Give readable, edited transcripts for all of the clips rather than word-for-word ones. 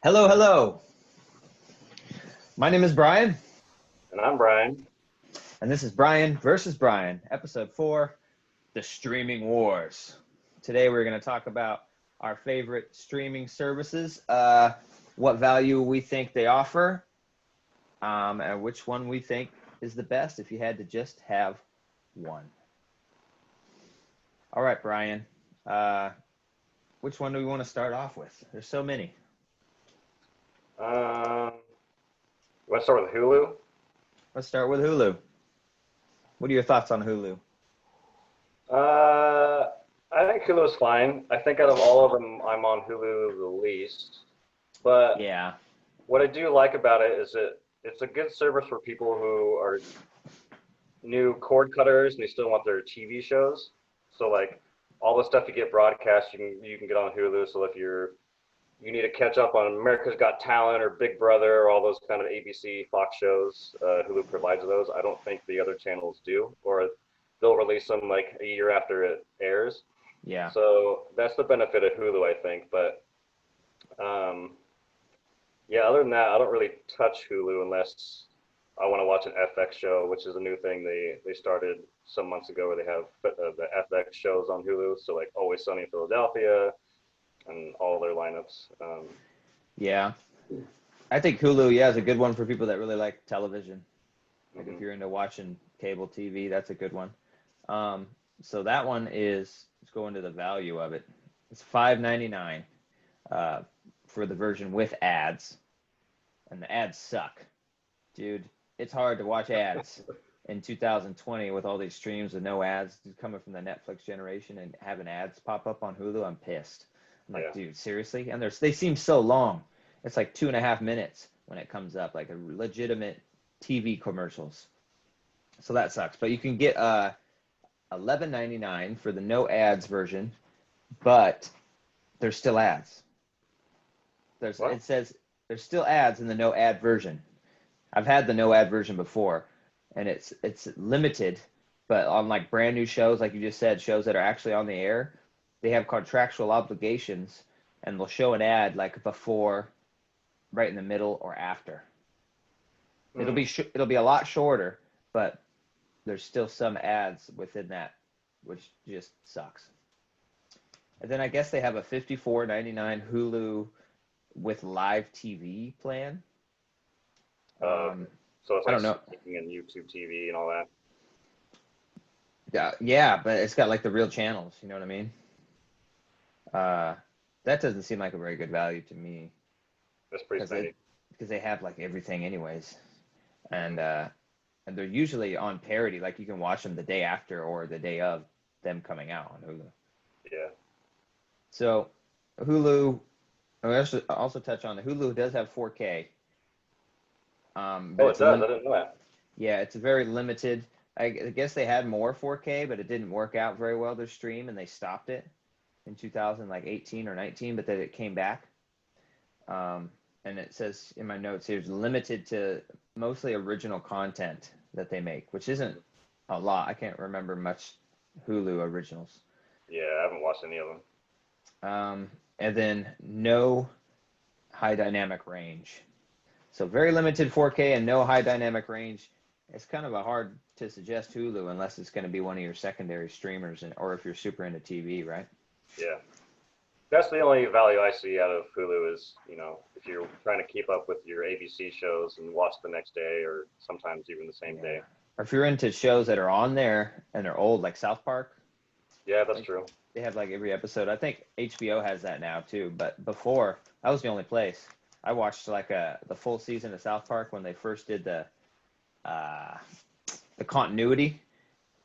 Hello, hello. My name is Brian, And I'm Bryan. and this is Brian versus Brian, episode 4, The Streaming Wars. Today we're going to talk about our favorite streaming services, what value we think they offer, and which one we think is the best if you had to just have one. All right, Brian. Which one do we want to start off with? There's so many. Let's start with Hulu. Let's start with Hulu. What are your thoughts on Hulu? I think Hulu is fine. I think out of all of them, I'm on Hulu the least. But Yeah. what I do like about it is it's a good service for people who are new cord cutters and they still want their TV shows. So like all the stuff you get broadcast, you can get on Hulu. So if you need to catch up on America's Got Talent or Big Brother or all those kind of ABC, Fox shows. Hulu provides those. I don't think the other channels do, or they'll release them like a year after it airs. Yeah. So that's the benefit of Hulu, I think. But yeah, other than that, I don't really touch Hulu unless I want to watch an FX show, which is a new thing they started some months ago where they have the FX shows on Hulu. So like Always Sunny in Philadelphia and all their lineups. Yeah. I think Hulu, yeah, is a good one for people that really like television. Like if you're into watching cable TV, that's a good one. So that one let's go into the value of it. It's $5.99 for the version with ads. And the ads suck. Dude, it's hard to watch ads in 2020 with all these streams with no ads coming from the Netflix generation and having ads pop up on Hulu. I'm pissed. I'm like, dude, seriously? And they seem so long. It's like 2.5 minutes when it comes up, like a legitimate TV commercials. So that sucks. But you can get $11.99 for the no ads version, but there's still ads. It says there's still ads in the no ad version. I've had the no ad version before, and it's limited, but on like brand new shows, like you just said, shows that are actually on the air, they have contractual obligations, and they'll show an ad like before, right in the middle, or after. It'll be a lot shorter, but there's still some ads within that, which just sucks. And then I guess they have a $54.99 Hulu with live TV plan. So it's I like don't know. streaming and YouTube TV and all that. Yeah, but it's got like the real channels. You know what I mean? That doesn't seem like a very good value to me. That's pretty steady. Because they have like everything anyways, and they're usually on parity. Like you can watch them the day after or the day of them coming out on Hulu. Yeah. So Hulu, I should also touch on the Hulu does have 4K. But it does. I didn't know that. Yeah, it's very limited. I guess they had more 4K, but it didn't work out very well, their stream, and they stopped it in 2018 or 19, but then it came back. And it says in my notes here, it's limited to mostly original content that they make, which isn't a lot. I can't remember much Hulu originals. Yeah, I haven't watched any of them. And then no high dynamic range. So very limited 4K and no high dynamic range. It's kind of a hard to suggest Hulu unless it's going to be one of your secondary streamers, or if you're super into TV, right? Yeah. That's the only value I see out of Hulu is, if you're trying to keep up with your ABC shows and watch the next day or sometimes even the same day. Or if you're into shows that are on there and they're old, like South Park. Yeah, that's true. They have like every episode. I think HBO has that now too, but before, that was the only place. I watched like the full season of South Park when they first did the continuity,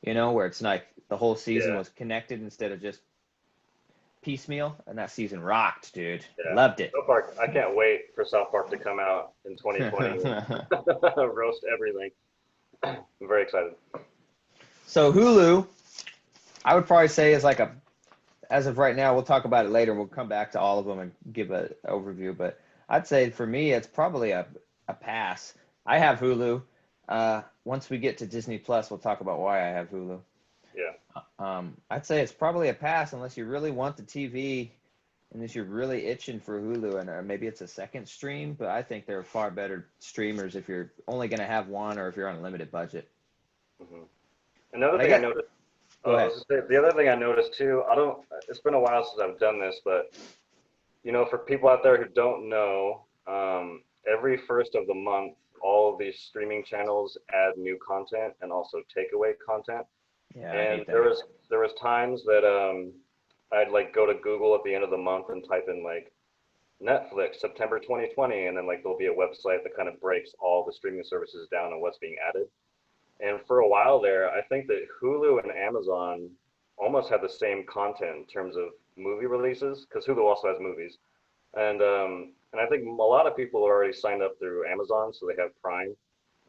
where it's like the whole season was connected instead of just piecemeal, and that season rocked, dude. Yeah. Loved it. South Park, I can't wait for South Park to come out in 2020. Roast everything. I'm very excited. So Hulu, I would probably say is like as of right now, we'll talk about it later. We'll come back to all of them and give an overview, but I'd say for me, it's probably a pass. I have Hulu. Once we get to Disney Plus, we'll talk about why I have Hulu. Yeah. I'd say it's probably a pass unless you really want the TV unless you're really itching for Hulu, and or maybe it's a second stream. But I think there are far better streamers if you're only going to have one, or if you're on a limited budget. Mm-hmm. Another But I thing I get. noticed. Go ahead. The other thing I noticed too. I don't. It's been a while since I've done this, but for people out there who don't know, every first of the month, all of these streaming channels add new content and also takeaway content. Yeah, I And hate there that. was there was times that I'd like go to Google at the end of the month and type in like Netflix September 2020, and then like there'll be a website that kind of breaks all the streaming services down and what's being added. And for a while there, I think that Hulu and Amazon almost had the same content in terms of movie releases, because Hulu also has movies. And I think a lot of people are already signed up through Amazon, so they have Prime.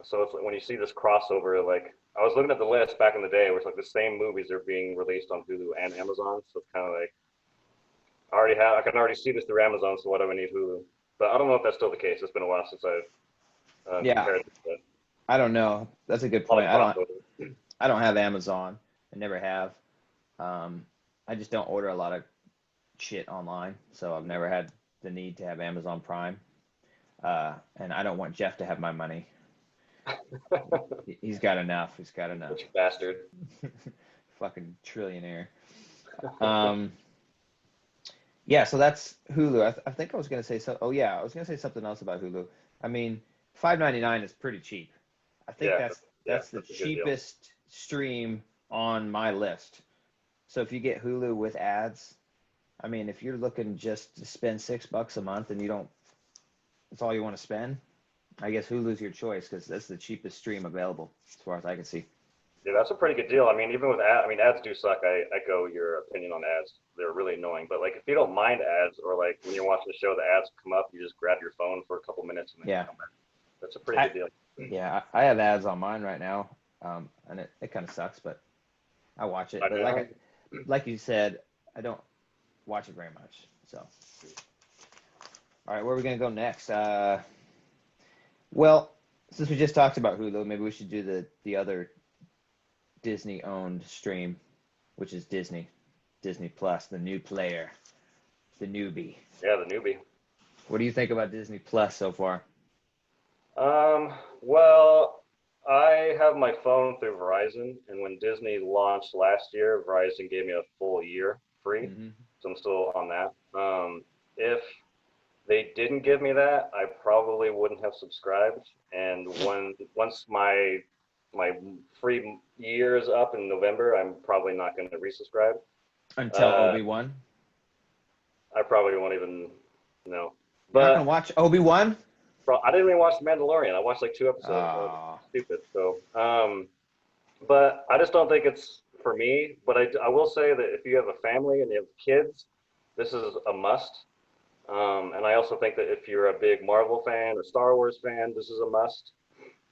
So it's like when you see this crossover, like I was looking at the list back in the day, where it's like the same movies are being released on Hulu and Amazon. So it's kind of like I can already see this through Amazon, so why do I need Hulu? But I don't know if that's still the case. It's been a while since I've Yeah, compared this, I don't know. That's a good but a point. lot of crossover. I don't have Amazon. I never have. I just don't order a lot of shit online, so I've never had the need to have Amazon Prime. And I don't want Jeff to have my money. He's got enough. He's got enough. Which bastard. Fucking trillionaire. Um, yeah, so that's Hulu. I think I was gonna say so. Oh yeah, I was gonna say something else about Hulu. I mean, $5.99 is pretty cheap. I think Yeah, that's the that's a good deal. cheapest stream on my list. So if you get Hulu with ads, I mean, if you're looking just to spend $6 a month and you don't, that's all you want to spend, I guess Hulu's your choice because that's the cheapest stream available as far as I can see. Yeah, that's a pretty good deal. I mean, even with ads, I mean, ads do suck. I echo your opinion on ads. They're really annoying. But like, if you don't mind ads, or like when you're watching a show, the ads come up, you just grab your phone for a couple minutes and then Yeah. you come back. That's a pretty I, good deal. yeah, I have ads on mine right now, and it kind of sucks, but I watch it. I But know. like you said, I don't watch it very much. So, all right, where are we gonna go next? Well, since we just talked about Hulu, maybe we should do the other Disney-owned stream, which is Disney Plus, the new player, the newbie. Yeah, the newbie. What do you think about Disney Plus so far? Well, I have my phone through Verizon, and when Disney launched last year, Verizon gave me a full year free, Hmm. so I'm still on that. If they didn't give me that, I probably wouldn't have subscribed. And once my free year is up in November, I'm probably not going to resubscribe. Until Uh, Obi-Wan? I probably won't even know. You're not gonna But watch Obi-Wan? I didn't even watch The Mandalorian. I watched like 2 episodes. So Ah, stupid. So, but I just don't think it's for me. But I will say that if you have a family and you have kids, this is a must. And I also think that if you're a big Marvel fan or Star Wars fan, this is a must.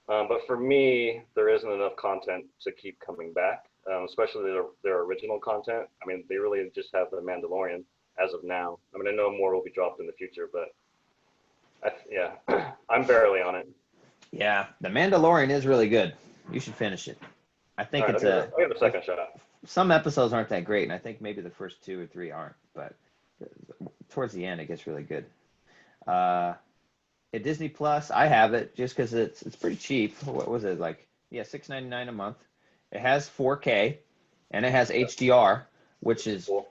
But for me, there isn't enough content to keep coming back, especially their original content. I mean, they really just have The Mandalorian as of now. I mean, I know more will be dropped in the future, but yeah, I'm barely on it. yeah. The Mandalorian is really good. You should finish it. I think All right, it's I'll give it a second shot. some episodes aren't that great, and I think maybe the first two or three aren't, but towards the end it gets really good. At Disney Plus, I have it just because it's pretty cheap. What was it like? Yeah, $6.99 a month. It has 4K and it has HDR, which is Cool.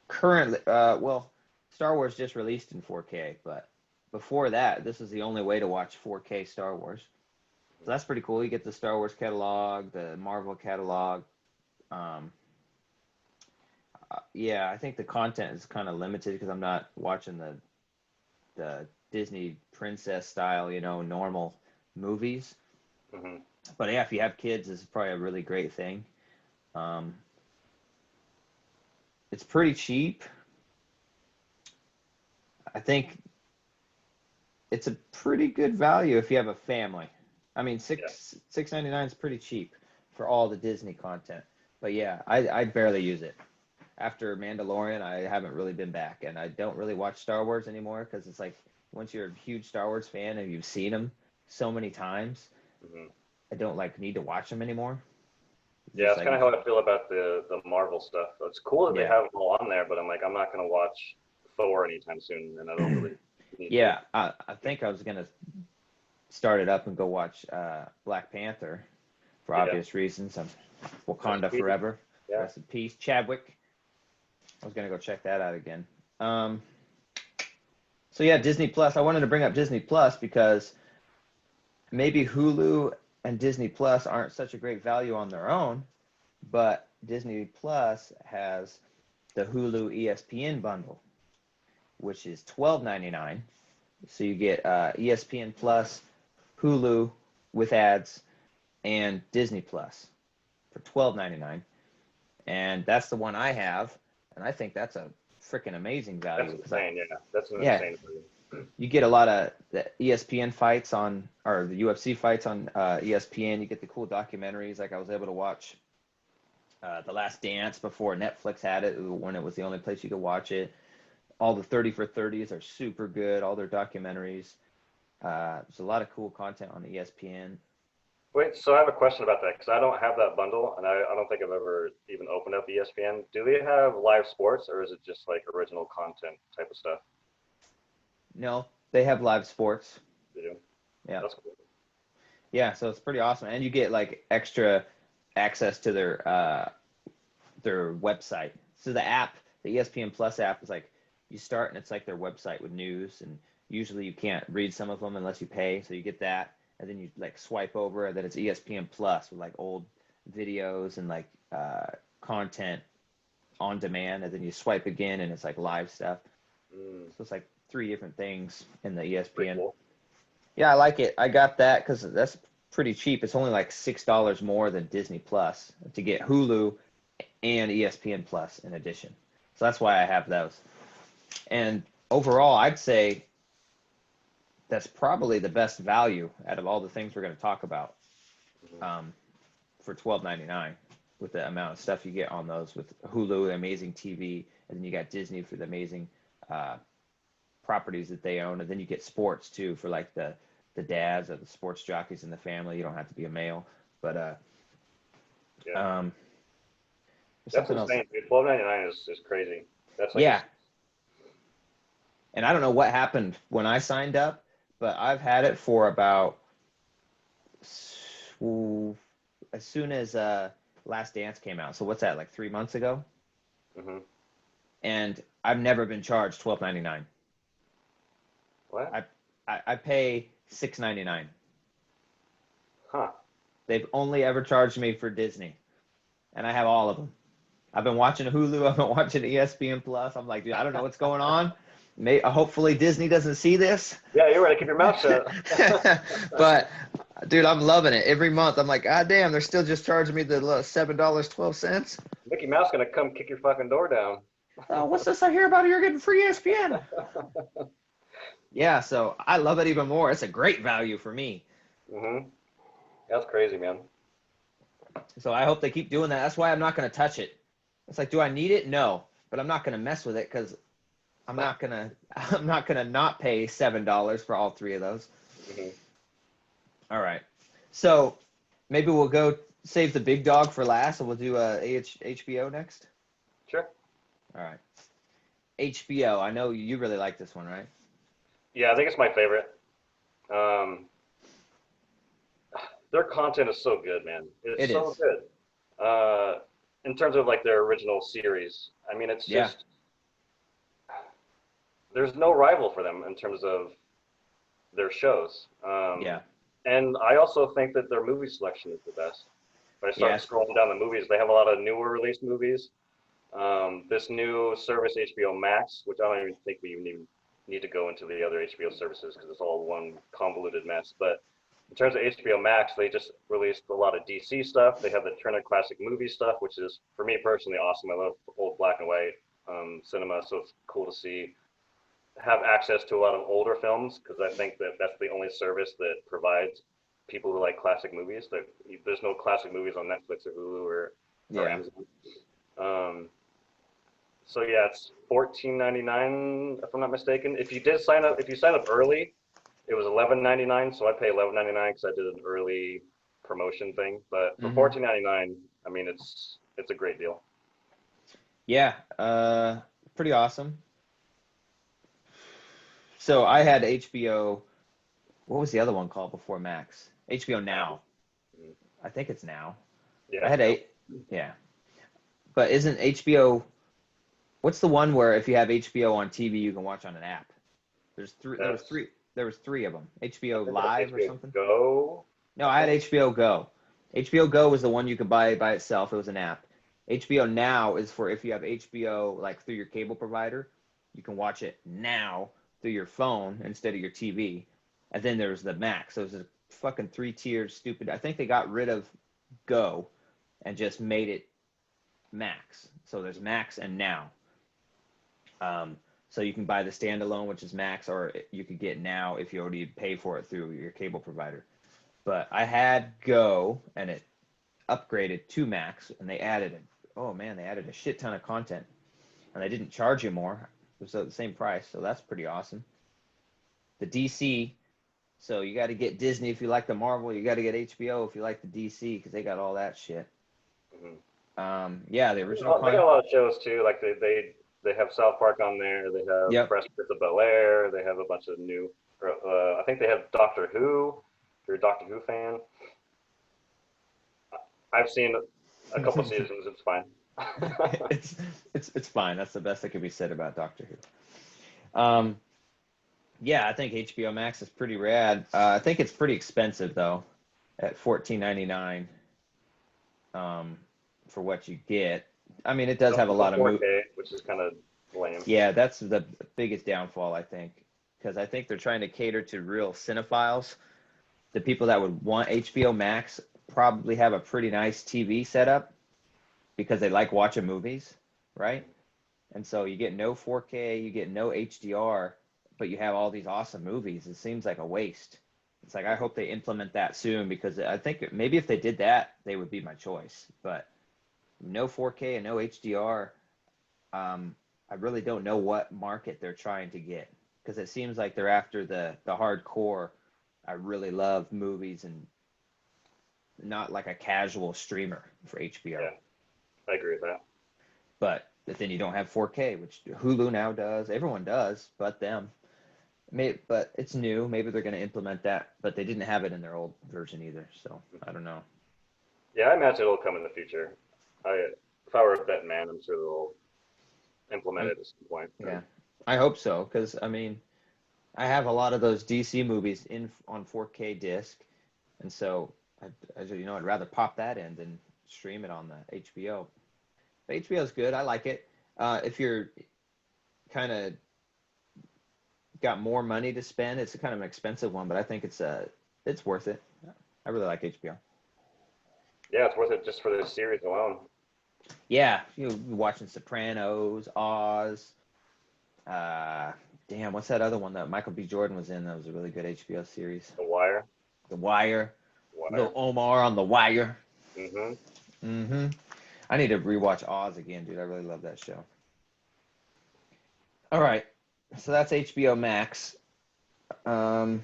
currently well, Star Wars just released in 4K, but before that, this is the only way to watch 4K Star Wars. So that's pretty cool. You get the Star Wars catalog, the Marvel catalog. Um, yeah, I think the content is kind of limited because I'm not watching the Disney princess style, normal movies. Hmm. But yeah, if you have kids, this is probably a really great thing. Um, it's pretty cheap. I think it's a pretty good value if you have a family. I mean, Yeah. $6.99 is pretty cheap for all the Disney content. But yeah, I barely use it. After Mandalorian, I haven't really been back, and I don't really watch Star Wars anymore because it's like once you're a huge Star Wars fan and you've seen them so many times, Hmm. I don't like need to watch them anymore. It's Yeah, just that's kind of how I feel about the Marvel stuff. It's cool that they yeah, have them all on there, but I'm like, I'm not going to watch Thor anytime soon, and I don't really need Yeah, I think I was gonna start it up and go watch Black Panther for to. Yeah. obvious reasons. Rest in Wakanda peace. forever. Yeah. Rest in peace, Chadwick. I was gonna go check that out again. So yeah, Disney Plus. I wanted to bring up Disney Plus because maybe Hulu and Disney Plus aren't such a great value on their own, but Disney Plus has the Hulu ESPN bundle, which is $12.99. So you get ESPN Plus, Hulu with ads, and Disney Plus for $12.99. And that's the one I have, and I think that's a freaking amazing value. That's insane. Yeah, that's an Yeah. insane value. You get a lot of the ESPN fights on, or the UFC fights on ESPN. You get the cool documentaries. Like I was able to watch The Last Dance before Netflix had it, when it was the only place you could watch it. All the 30 for 30s are super good. All their documentaries. There's a lot of cool content on ESPN. Wait, so I have a question about that because I don't have that bundle, and I don't think I've ever even opened up ESPN. Do they have live sports, or is it just like original content type of stuff? No, they have live sports. They do. Yeah. That's cool. Yeah, so it's pretty awesome, and you get like extra access to their website. So the app, the ESPN Plus app, is like you start and it's like their website with news, and usually you can't read some of them unless you pay. So you get that, and then you like swipe over, and then it's ESPN Plus with like old videos and like content on demand, and then you swipe again, and it's like live stuff. So it's like 3 different things in the Pretty ESPN. cool. Yeah, I like it. I got that because that's pretty cheap. It's only like $6 more than Disney Plus to get Hulu and ESPN Plus in addition. So that's why I have those. And overall, I'd say that's probably the best value out of all the things we're going to talk about for $12.99 with the amount of stuff you get on those with Hulu, the amazing TV, and then you got Disney for the amazing properties that they own, and then you get sports too for like the dads or the sports jockeys in the family. You don't have to be a male, but Yeah. That's something insane, else. dude. $12.99 is crazy. That's like Yeah, and I don't know what happened when I signed up, but I've had it for about as soon as Last Dance came out. So what's that, like 3 months ago? hmm And I've never been charged $12.99. What? I pay $6.99. Huh. They've only ever charged me for Disney, and I have all of them. I've been watching Hulu. I've been watching ESPN Plus. I'm like, dude, I don't know what's going on. Hopefully Disney doesn't see this. Yeah, you're right. Keep your mouth shut. But, dude, I'm loving it. Every month, I'm like, God damn, they're still just charging me the $7.12. Mickey Mouse gonna come kick your fucking door down. Oh, what's this I hear about? You're getting free ESPN. Yeah, so I love it even more. It's a great value for me. That's crazy, man. So I hope they keep doing that. That's why I'm not going to touch it. It's like, do I need it? No, but I'm not going to mess with it because I'm not gonna not pay $7 for all 3 of those. All right, so maybe we'll go save the big dog for last, and we'll do HBO next. Sure. All right, HBO. I know you really like this one, right? Yeah, I think it's my favorite. Their content is so good, man. It's so good. In terms of like their original series, I mean, it's just there's no rival for them in terms of their shows. And I also think that their movie selection is the best. When I start scrolling down the movies, they have a lot of newer released movies. This new service, HBO Max, which I don't even think we even need to go into the other HBO services because it's all one convoluted mess. But in terms of HBO Max, they just released a lot of DC stuff. They have the Turner Classic Movie stuff, which is, for me personally, awesome. I love old black and white cinema, so it's cool to have access to a lot of older films because I think that that's the only service that provides people who like classic movies. There's no classic movies on Netflix or Hulu or Amazon. So yeah, it's $14.99 if I'm not mistaken. If you sign up early, it was $11.99. So I pay $11.99 because I did an early promotion thing. But for $14.99, I mean it's a great deal. Yeah, pretty awesome. So I had HBO. What was the other one called before Max? HBO Now. I think it's Now. Yeah. I had yeah. But isn't HBO? What's the one where if you have HBO on TV, you can watch on an app? There's three. There was three. There was three of them. HBO Live or something. Go. No, I had HBO Go. HBO Go was the one you could buy by itself. It was an app. HBO Now is for if you have HBO like through your cable provider, you can watch it now through your phone instead of your TV. And then there's the Max. So it was a fucking 3-tiered stupid. I think they got rid of Go and just made it Max. So there's Max and Now. So you can buy the standalone, which is Max, or you could get Now if you already pay for it through your cable provider. But I had Go, and it upgraded to Max, and they added a shit ton of content, and they didn't charge you more. It was the same price, so that's pretty awesome. The DC, so you got to get Disney if you like the Marvel. You got to get HBO if you like the DC, because they got all that shit. Yeah, the original. They got a lot of shows too. Like they have South Park on there. They have Fresh Prince of Bel-Air. They have a bunch of new. I think they have Doctor Who. If you're a Doctor Who fan, I've seen a couple seasons. It's fine. it's fine. That's the best that could be said about Doctor Who. Yeah, I think HBO Max is pretty rad. I think it's pretty expensive though, at $14.99 for what you get. I mean, it does have a lot of 4K, which is kind of lame. Yeah, that's the biggest downfall, I think, because I think they're trying to cater to real cinephiles. The people that would want HBO Max probably have a pretty nice TV setup because they like watching movies, right? And so you get no 4K, you get no HDR, but you have all these awesome movies. It seems like a waste. It's like I hope they implement that soon because I think maybe if they did that, they would be my choice. But no 4K and no HDR, I really don't know what market they're trying to get because it seems like they're after the hardcore. I really love movies and not like a casual streamer for HBO. Yeah, I agree with that. But then you don't have 4K, which Hulu now does. Everyone does, but them. But it's new. Maybe they're going to implement that, but they didn't have it in their old version either. So I don't know. Yeah, I imagine it'll come in the future. If I were a betting man, I'm sure they'll implement it at some point. Yeah, I hope so because I mean, I have a lot of those DC movies on 4K disc, and so I'd rather pop that in than stream it on the HBO. But HBO is good. I like it. If you're kind of got more money to spend, it's kind of an expensive one, but I think it's worth it. I really like HBO. Yeah, it's worth it just for the series alone. Yeah, you're watching Sopranos, Oz. Damn, what's that other one that Michael B. Jordan was in? That was a really good HBO series. The Wire. The Wire. Little Omar on The Wire. I need to rewatch Oz again, dude. I really love that show. All right, so that's HBO Max. I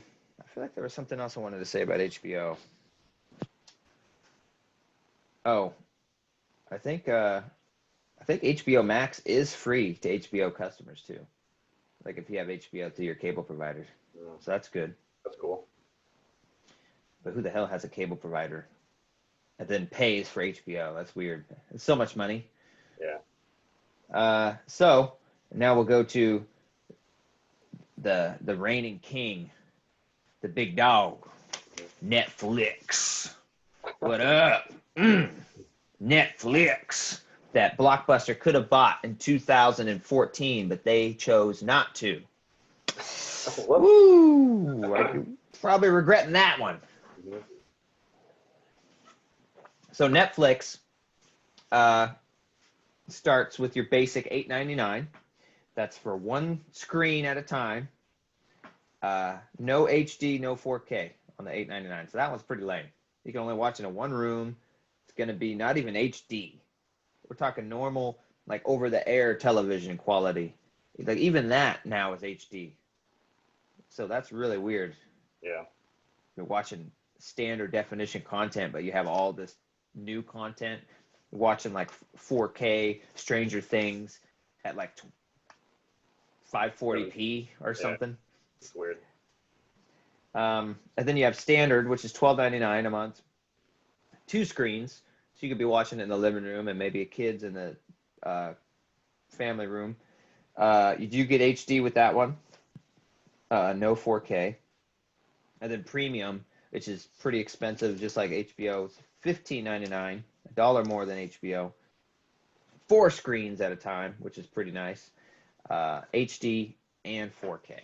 feel like there was something else I wanted to say about HBO. Oh, I think HBO Max is free to HBO customers too. Like if you have HBO through your cable provider. So that's good. That's cool. But who the hell has a cable provider and then pays for HBO? That's weird. It's so much money. Yeah. So now we'll go to the reigning king, the big dog, Netflix. What up? Netflix. That Blockbuster could have bought in 2014, but they chose not to. Woo! I'm probably regretting that one. So Netflix starts with your basic $8.99. That's for one screen at a time. No HD, no 4K on the $8.99. So that one's pretty lame. You can only watch it in one room. It's going to be not even HD. We're talking normal, like over-the-air television quality. Like even that now is HD. So that's really weird. Yeah. You're watching standard definition content, but you have all this new content. You're watching like 4K Stranger Things at like 540p or something. It's weird. And then you have standard, which is $12.99 a month. 2 screens, so you could be watching it in the living room and maybe kids in the family room. You do get HD with that one. No 4K. And then premium, which is pretty expensive, just like HBO, it's $15.99, $1 more than HBO. 4 screens at a time, which is pretty nice. HD and 4K.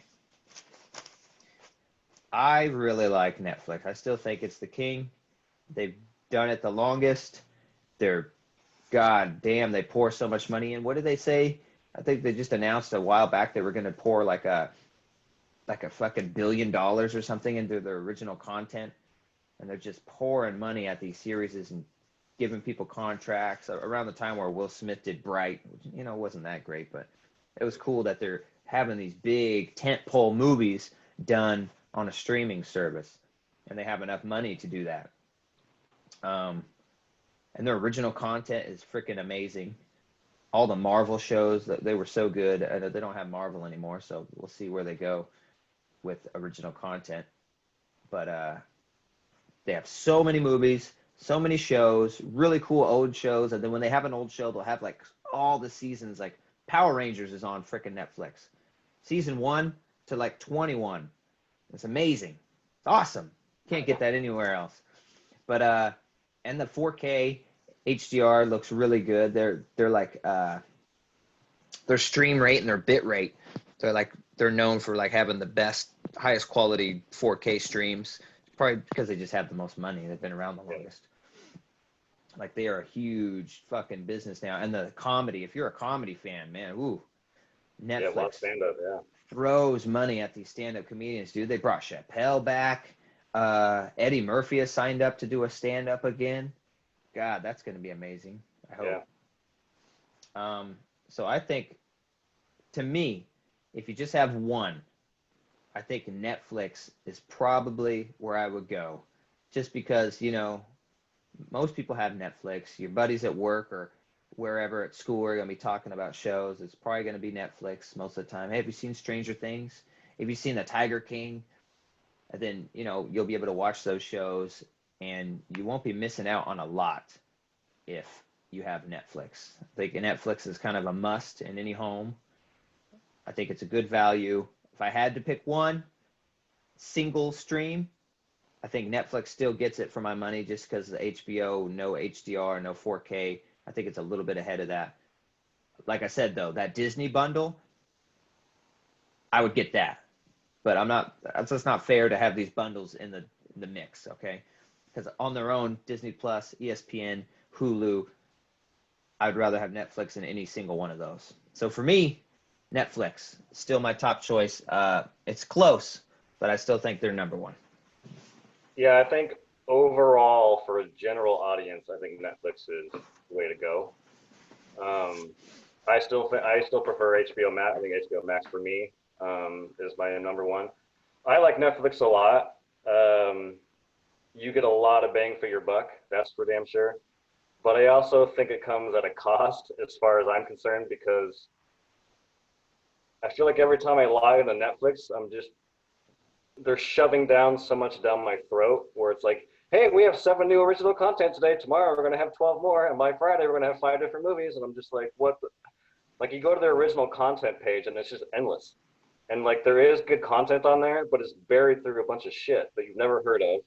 I really like Netflix. I still think it's the king. They've done it the longest. They're, god damn, they pour so much money in. What did they say? I think they just announced a while back they were going to pour like a fucking $1 billion or something into their original content, and they're just pouring money at these series and giving people contracts around the time where Will Smith did Bright, which, you know, wasn't that great, but it was cool that they're having these big tentpole movies done on a streaming service, and they have enough money to do that. And their original content is freaking amazing. All the Marvel shows, they were so good. I know they don't have Marvel anymore, so we'll see where they go with original content. But they have so many movies, so many shows, really cool old shows. And then when they have an old show, they'll have like all the seasons. Like Power Rangers is on freaking Netflix. Season 1 to like 21. It's amazing. It's awesome. Can't get that anywhere else. But and the 4K HDR looks really good. They're like their stream rate and their bit rate. They're known for like having the best, highest quality 4K streams. Probably because they just have the most money. They've been around the longest. Like they are a huge fucking business now. And the comedy, if you're a comedy fan, man, ooh, Netflix stand-up, throws money at these stand-up comedians, dude. They brought Chappelle back. Eddie Murphy has signed up to do a stand-up again. God, that's going to be amazing. I hope. Yeah. So I think, to me, if you just have one, I think Netflix is probably where I would go. Just because, you know, most people have Netflix. Your buddies at work or wherever at school are going to be talking about shows. It's probably going to be Netflix most of the time. Hey, have you seen Stranger Things? Have you seen The Tiger King? And then, you know, you'll be able to watch those shows and you won't be missing out on a lot if you have Netflix. I think Netflix is kind of a must in any home. I think it's a good value. If I had to pick one single stream, I think Netflix still gets it for my money just because the HBO, no HDR, no 4K. I think it's a little bit ahead of that. Like I said, though, that Disney bundle, I would get that. But it's just not fair to have these bundles in the mix, okay? Because on their own, Disney Plus, ESPN, Hulu, I'd rather have Netflix than any single one of those. So for me, Netflix, still my top choice. It's close, but I still think they're number one. Yeah, I think overall for a general audience, I think Netflix is the way to go. I still prefer HBO Max. I think HBO Max for me is my number one. I like Netflix a lot. You get a lot of bang for your buck. That's for damn sure. But I also think it comes at a cost as far as I'm concerned, because I feel like every time I log into Netflix, they're shoving down so much down my throat where it's like, hey, we have 7 new original content today. Tomorrow we're going to have 12 more. And by Friday, we're going to have 5 different movies. And I'm just like, what? Like you go to their original content page and it's just endless. And like there is good content on there, but it's buried through a bunch of shit that you've never heard of.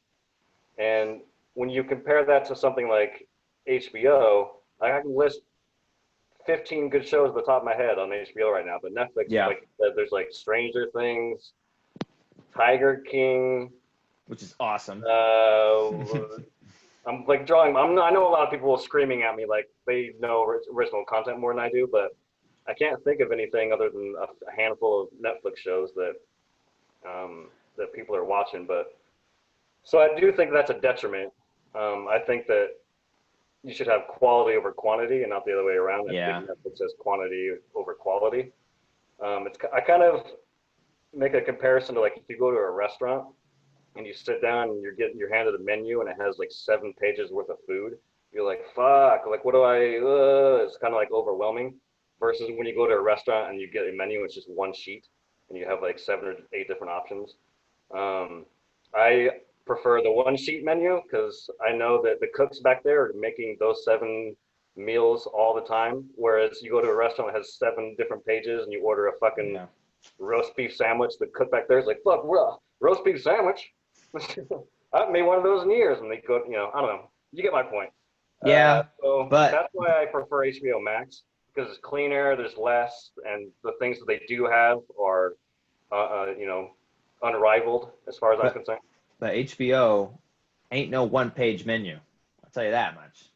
And when you compare that to something like HBO, I can list 15 good shows at the top of my head on HBO right now. But Netflix, like there's like Stranger Things, Tiger King, which is awesome. I'm like drawing. I know a lot of people screaming at me like they know original content more than I do, but I can't think of anything other than a handful of Netflix shows that that people are watching. But so I do think that's a detriment. I think that you should have quality over quantity and not the other way around. I think Netflix has quantity over quality. I kind of make a comparison to like if you go to a restaurant and you sit down and you're handed a menu and it has like 7 pages worth of food. You're like, fuck, like what do it's kind of like overwhelming. Versus when you go to a restaurant and you get a menu, it's just one sheet and you have like 7 or 8 different options. I prefer the one sheet menu because I know that the cooks back there are making those 7 meals all the time. Whereas you go to a restaurant that has 7 different pages and you order a fucking Yeah. roast beef sandwich, the cook back there is like, fuck, roast beef sandwich? I haven't made one of those in years. And they go, I don't know. You get my point. Yeah, So but that's why I prefer HBO Max because it's cleaner, there's less, and the things that they do have are, unrivaled as far as I'm but concerned. but HBO ain't no one-page menu. I'll tell you that much.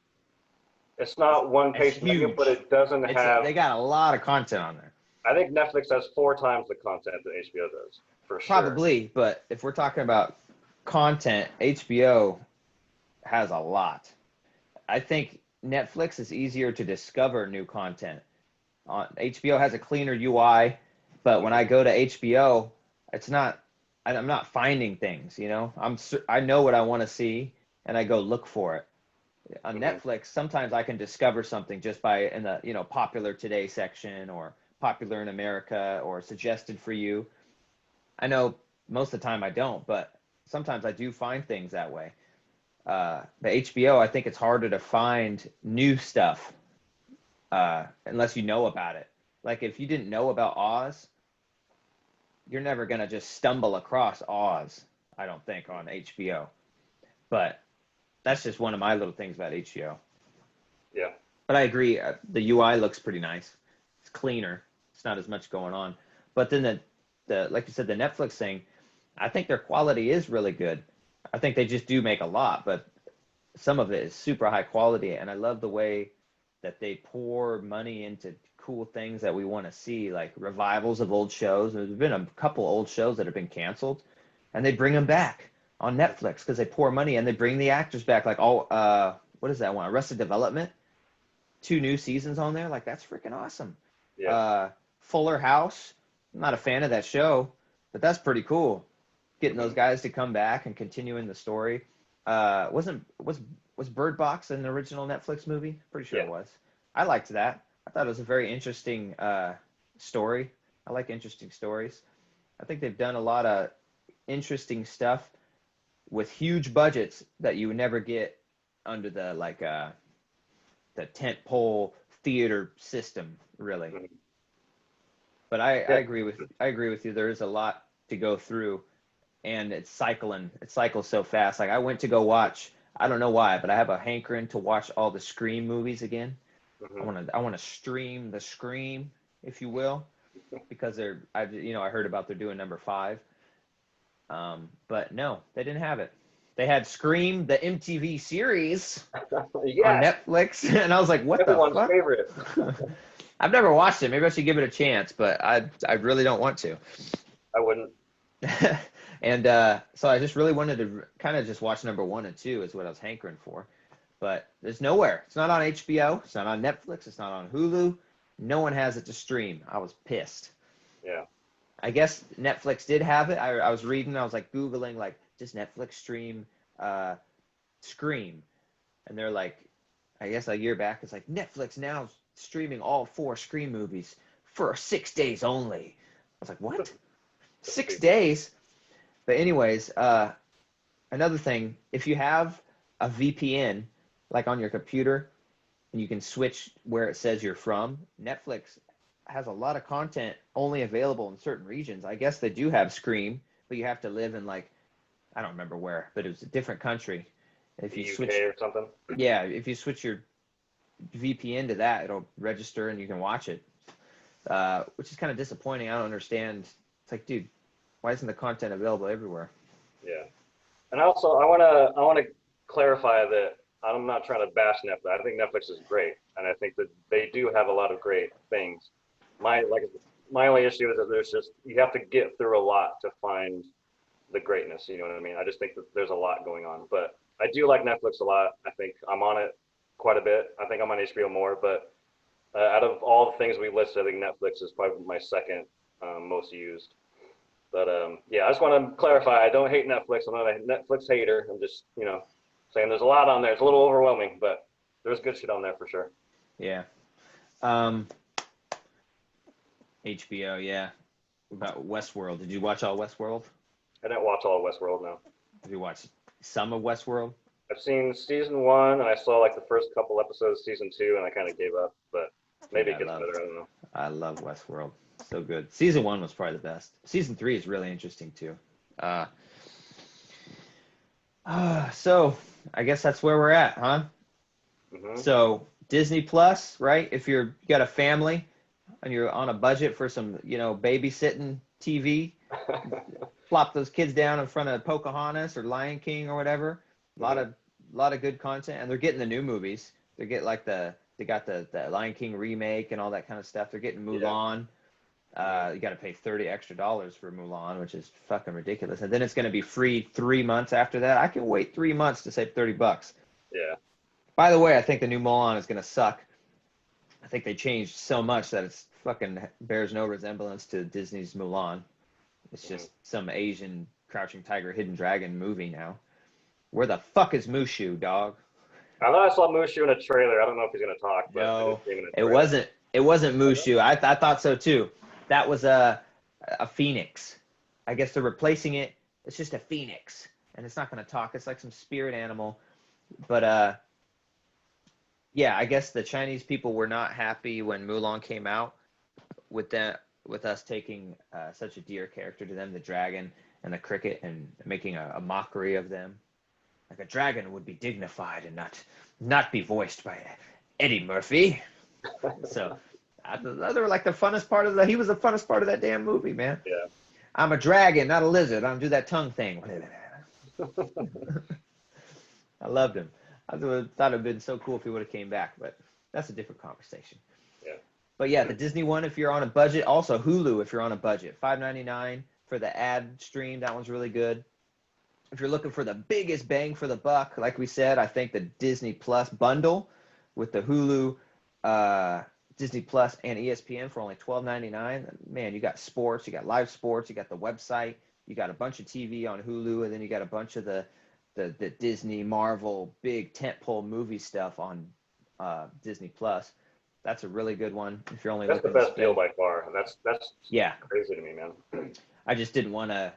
It's not one It's page menu, but huge. it doesn't have. They got a lot of content on there. I think Netflix has 4 times the content that HBO does, for sure. Probably, but if we're talking about content, HBO has a lot. I think Netflix is easier to discover new content. HBO has a cleaner UI, but when I go to HBO, it's not. I'm not finding things. I know what I want to see, and I go look for it. On Mm-hmm. Netflix, sometimes I can discover something just by in the popular today section or popular in America or suggested for you. I know most of the time I don't, but sometimes I do find things that way. The HBO, I think it's harder to find new stuff unless you know about it. Like if you didn't know about Oz, you're never gonna just stumble across Oz. I don't think on HBO, but that's just one of my little things about HBO. Yeah. But I agree, the UI looks pretty nice. It's cleaner. It's not as much going on. But then the like you said, the Netflix thing, I think their quality is really good. I think they just do make a lot, but some of it is super high quality, and I love the way that they pour money into cool things that we want to see, like revivals of old shows. There's been a couple old shows that have been canceled, and they bring them back on Netflix because they pour money and they bring the actors back. Like, what is that one? Arrested Development, 2 new seasons on there. Like, that's freaking awesome. Yeah. Fuller House. I'm not a fan of that show, but that's pretty cool. Getting those guys to come back and continuing the story. Was Bird Box an original Netflix movie? Pretty sure Yeah. it was. I liked that. I thought it was a very interesting story. I like interesting stories. I think they've done a lot of interesting stuff with huge budgets that you would never get under the tent pole theater system, really. Mhm. But I Yeah. agree with you. There is a lot to go through, and it's cycling. It cycles so fast. Like I went to go watch. I don't know why, but I have a hankering to watch all the Scream movies again. Mhm. I want to stream the Scream, if you will, because I heard about they're doing number 5. But no, they didn't have it. They had Scream, the MTV series on Yes. Netflix, and I was like, what the Everyone's fuck? favorite. I've never watched it. Maybe I should give it a chance, but I really don't want to. I wouldn't. And so I just really wanted to kind of just watch number 1 and 2 is what I was hankering for. But there's nowhere. It's not on HBO. It's not on Netflix. It's not on Hulu. No one has it to stream. I was pissed. Yeah. I guess Netflix did have it. I was reading. I was like Googling, like, does Netflix stream Scream? And they're like, I guess a year back, it's like, Netflix now streaming all 4 Scream movies for 6 days only. I was like, what? 6 days? But anyways, another thing, if you have a VPN, like on your computer, and you can switch where it says you're from, Netflix has a lot of content only available in certain regions. I guess they do have Scream, but you have to live in like, I don't remember where, but it was a different country. If The you UK switch, or something. yeah, if you switch your VPN to that, it'll register and you can watch it, which is kind of disappointing. I don't understand. It's like, dude, why isn't the content available everywhere? Yeah. And also, I wanna clarify that I'm not trying to bash Netflix. I think Netflix is great, and I think that they do have a lot of great things. My only issue is that there's just you have to get through a lot to find the greatness. You know what I mean? I just think that there's a lot going on, but I do like Netflix a lot. I think I'm on it quite a bit. I think I'm on HBO more, but out of all the things we listed, I think Netflix is probably my second most used. But yeah, I just want to clarify. I don't hate Netflix. I'm not a Netflix hater. I'm just saying there's a lot on there. It's a little overwhelming, but there's good shit on there for sure. Yeah. HBO, yeah. about Westworld. Did you watch all Westworld? I didn't watch all of Westworld now. Have you watched some of Westworld? I've seen season 1, and I saw like the first couple episodes of season 2, and I kind of gave up. But maybe Dude, it gets better. I don't know. I love Westworld. So good. Season 1 was probably the best. Season 3 is really interesting too. So I guess that's where we're at, huh? Mm-hmm. So Disney Plus, right? If you got a family and you're on a budget for some, babysitting TV, plop those kids down in front of Pocahontas or Lion King or whatever. A lot of good content, and they're getting the new movies. They got the Lion King remake and all that kind of stuff. They're getting Mulan. You got to pay $30 extra for Mulan, which is fucking ridiculous. And then it's going to be free 3 months after that. I can wait 3 months to save $30. Yeah. By the way, I think the new Mulan is going to suck. I think they changed so much that it's fucking bears no resemblance to Disney's Mulan. It's just some Asian Crouching Tiger, Hidden Dragon movie now. Where the fuck is Mushu, dog? I thought I saw Mushu in a trailer. I don't know if he's gonna talk, but No, it wasn't. It wasn't Mushu. I thought so too. That was a phoenix. I guess they're replacing it. It's just a phoenix, and it's not gonna talk. It's like some spirit animal. But yeah, I guess the Chinese people were not happy when Mulan came out with us taking such a dear character to them, the dragon and the cricket, and making a mockery of them. Like a dragon would be dignified and not be voiced by Eddie Murphy. So they were like the funnest part he was the funnest part of that damn movie, man. Yeah. I'm a dragon, not a lizard. I don't do that tongue thing. I loved him. I thought it'd been so cool if he would have came back, but that's a different conversation. Yeah. But yeah, the Disney one, if you're on a budget. Also Hulu, if you're on a budget. $5.99 for the ad stream. That one's really good. If you're looking for the biggest bang for the buck, like we said, I think the Disney Plus bundle with the Hulu, Disney Plus, and ESPN for only $12.99. Man, you got sports, you got live sports, you got the website, you got a bunch of TV on Hulu, and then you got a bunch of the Disney, Marvel, big tentpole movie stuff on Disney Plus. That's a really good one. If you're only that's looking the best to deal by far. That's yeah, crazy to me, man. I just didn't want to.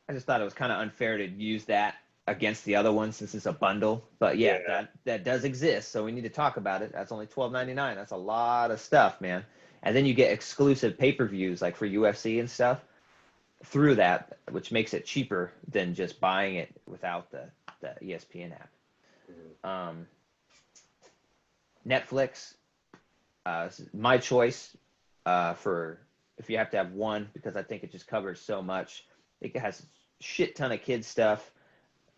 I just thought it was kind of unfair to use that against the other one since it's a bundle. But yeah, that does exist, so we need to talk about it. That's only $12.99. That's a lot of stuff, man. And then you get exclusive pay-per-views like for UFC and stuff through that, which makes it cheaper than just buying it without the ESPN app. Mm-hmm. Netflix, my choice for if you have to have one, because I think it just covers so much. It has a shit ton of kids stuff,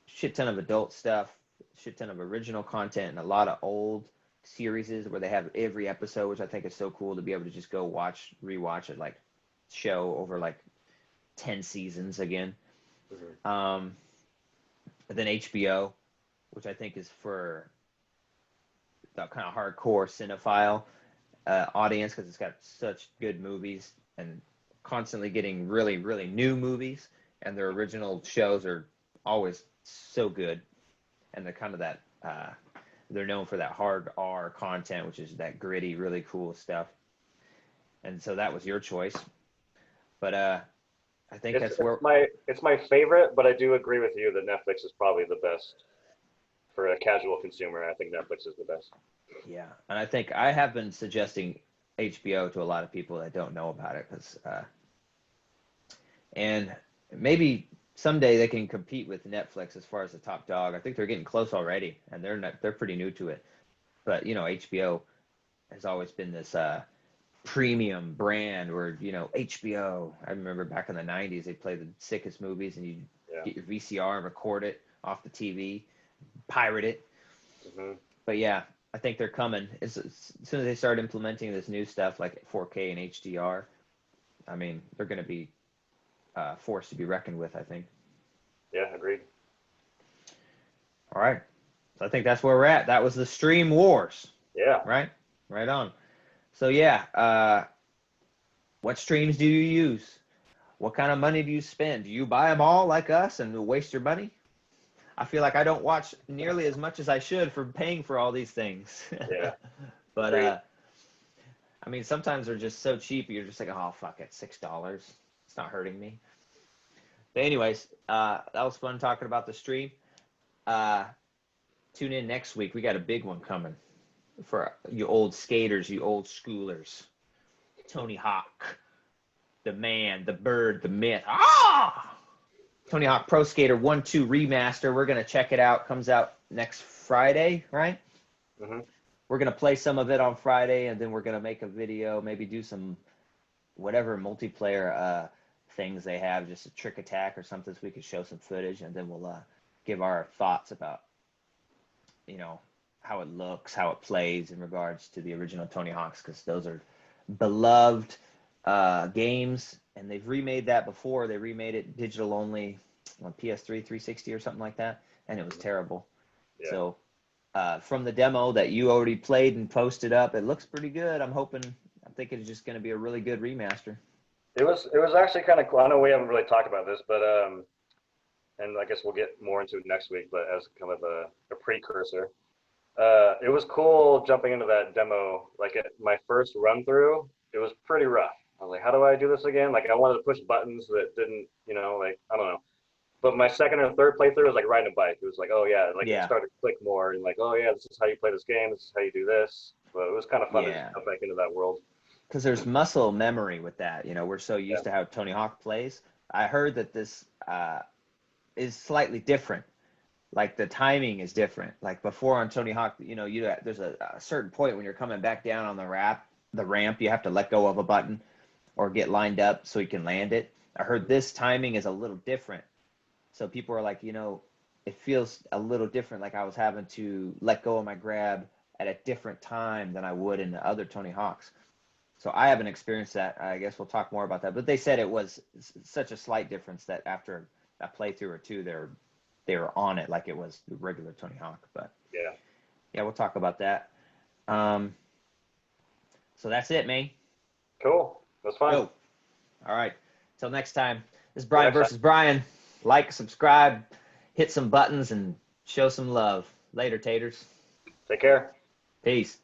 shit ton of adult stuff, shit ton of original content, and a lot of old series where they have every episode, which I think is so cool to be able to just go rewatch it, like show over like 10 seasons again. Mm-hmm. And then HBO, which I think is for the kind of hardcore cinephile audience, because it's got such good movies and constantly getting really, really new movies, and their original shows are always so good. And they're kind of that, they're known for that hard R content, which is that gritty, really cool stuff. And so that was your choice. But I think it's my favorite, but I do agree with you that Netflix is probably the best for a casual consumer. I think Netflix is the best. Yeah, and I think I have been suggesting HBO to a lot of people that don't know about it, because and maybe someday they can compete with Netflix as far as the top dog. I think they're getting close already, and they're pretty new to it. But HBO has always been this premium brand where HBO. I remember back in the '90s they played the sickest movies, and you get your VCR and record it off the TV, pirate it. Mm-hmm. But yeah, I think they're coming. As soon as they start implementing this new stuff like 4K and HDR, I mean, they're going to be forced to be reckoned with, I think. Yeah, agreed. All right. So I think that's where we're at. That was the Stream Wars. Yeah. Right on. So yeah, what streams do you use? What kind of money do you spend? Do you buy them all like us and waste your money? I feel like I don't watch nearly as much as I should for paying for all these things. Yeah. But I mean, sometimes they're just so cheap. You're just like, oh fuck it, $6. It's not hurting me. But anyways, that was fun talking about the stream. Tune in next week. We got a big one coming for you old skaters, you old schoolers. Tony Hawk, the man, the bird, the myth. Tony Hawk Pro Skater 1-2 Remaster. We're going to check it out. Comes out next Friday, right? Mm-hmm. We're going to play some of it on Friday, and then we're going to make a video, maybe do some whatever multiplayer things they have, just a trick attack or something, so we could show some footage, and then we'll give our thoughts about, how it looks, how it plays in regards to the original Tony Hawks, because those are beloved games, and they've remade that before. They remade it digital only on PS3 360 or something like that, and it was terrible. Yeah. So from the demo that you already played and posted up, it looks pretty good. I'm thinking it's just going to be a really good remaster. It was actually kind of cool. I know we haven't really talked about this, but and I guess we'll get more into it next week, but as kind of a precursor, it was cool jumping into that demo. Like at my first run through, it was pretty rough. I was like, how do I do this again? Like I wanted to push buttons that didn't, like, I don't know. But my second or third playthrough was like riding a bike. It was like, oh yeah, like it started to click more, and like, oh yeah, this is how you play this game. This is how you do this. But it was kind of fun to just jump back into that world. Because there's muscle memory with that. We're so used to how Tony Hawk plays. I heard that this is slightly different. Like the timing is different. Like before on Tony Hawk, there's a certain point when you're coming back down on the ramp, you have to let go of a button or get lined up so you can land it. I heard this timing is a little different. So people are like, it feels a little different. Like I was having to let go of my grab at a different time than I would in the other Tony Hawks. So I haven't experienced that. I guess we'll talk more about that. But they said it was such a slight difference that after a playthrough or two, they were on it like it was the regular Tony Hawk. But yeah, we'll talk about that. So that's it, man. Cool. That's fine. All right. Till next time. This is Bryan versus Bryan. Like, subscribe, hit some buttons, and show some love. Later, taters. Take care. Peace.